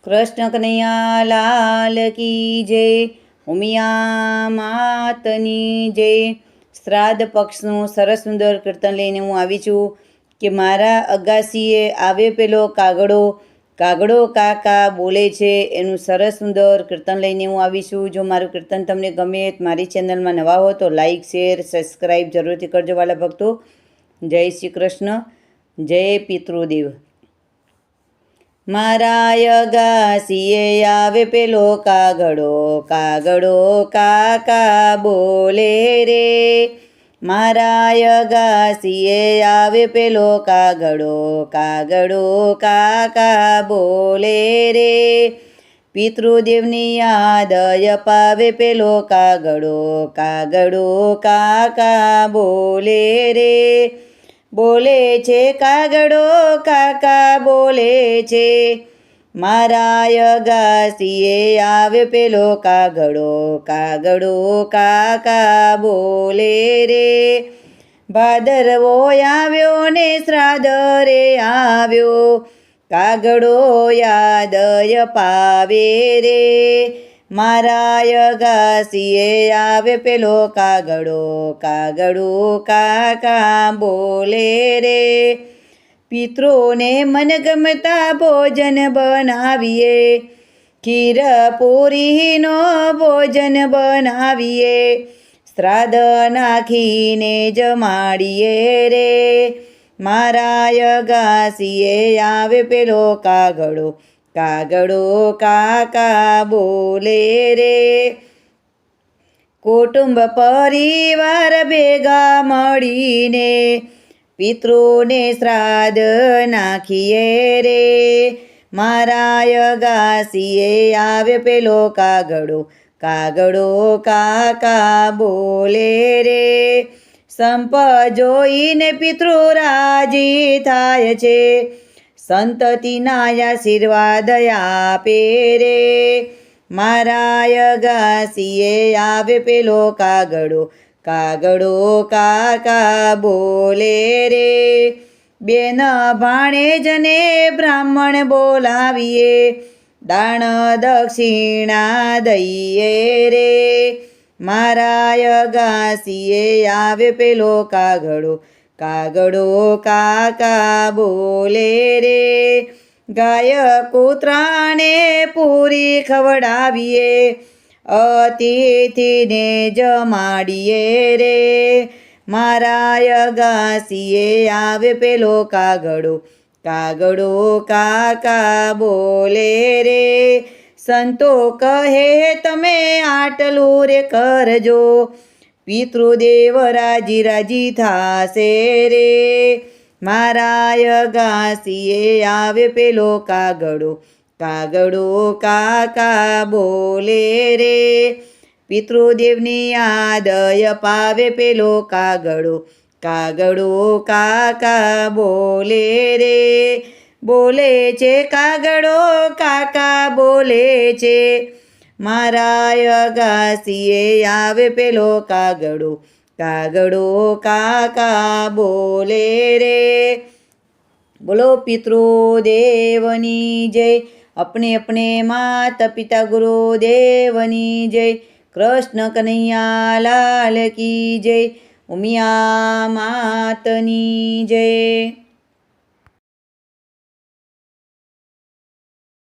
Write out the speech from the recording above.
કૃષ્ણ કનૈયા લાલ કી જય. ઉમિયા માતની જય. શ્રાદ્ધ પક્ષનું સરસ સુંદર કીર્તન લઈને હું આવી છું કે મારા અગાસીએ આવે પેલો કાગડો, કાગડો કાકા બોલે છે, એનું સરસ સુંદર કીર્તન લઈને હું આવી છું. જો મારું કીર્તન તમને ગમે, મારી ચેનલમાં નવા હો તો લાઈક, શેર, સબસ્ક્રાઈબ જરૂરથી કરજો વાલા ભક્તો. જય શ્રી કૃષ્ણ, જય પિતૃદેવ. મારા અગાસીએ આવે પેલો કાગડો, કાગડો કાકા બોલે રે. મારા અગાસીએ આવે પેલો કાગડો, કાગડો કાકા બોલે રે. પિતૃદેવની યાદ અપાવે પેલો કાગડો, કાગડો કાકા બોલે રે. બોલે છે કાગડો કાકા બોલે છે. મારા અગાસીએ આવે પેલો કાગડો, કાગડો કાકા બોલે રે. ભાદરવો આવ્યો ને શ્રાદ્ધ રે આવ્યો, કાગડો યાદ અપાવે રે. મારા અગાસીએ આવે પેલો કાગડો, કાગડો કાકા બોલે રે. પિતૃને મનગમતા ભોજન બનાવીએ, ખીર પૂરીનો ભોજન બનાવીએ, શ્રાદ્ધ નાખીને જમાડીએ રે. મારા અગાસીએ આવે પેલો કાગડો, કાગડો કાકા બોલે રે. કુટુંબ પરિવાર ભેગા મળીને પિતૃને શ્રાદ્ધ નાખીએ રે. મારા અગાસીએ આવે પેલો કાગડો, કાગડો કાકા બોલે રે. સંપ જોઈને પિતૃ રાજી થાય છે, સંતતિના આશીર્વાદ આપે રે. મારા અગાસીએ આવે પેલો કાગડો, કાગડો કાકા બોલે રે. બેન ભાણેજને બ્રાહ્મણ બોલાવીએ, દાન દક્ષિણા દઈએ રે. મારા અગાસીએ આવે પેલો કાગડો, કાગડો કાકા બોલે રે. ગાય કૂતરાને પૂરી ખવડાવીએ, અતિથિને જમાડીએ રે. મારા અગાસીએ આવે પેલો કાગડો, કાગડો કાકા બોલે રે. સંતો કહે તમે આટલું રે કરજો, પિતૃદેવ રાજી રાજી થાશે રે. મારા અગાસીએ આવે પેલો કાગડો, કાગડો કાકા બોલે રે. પિતૃદેવની યાદ અપાવે પેલો કાગડો, કાગડો કાકા બોલે રે. બોલે છે કાગડો કાકા બોલે છે. મારા અગાસીએ આવે પેલો કાગડો, કાગડો કાકા બોલે રે. બોલો પિતૃદેવની જય. अपने अपने माता पिता गुरुदेवनी जय. कृष्ण कन्हैया लाल की जय. उमिया मातनी जय.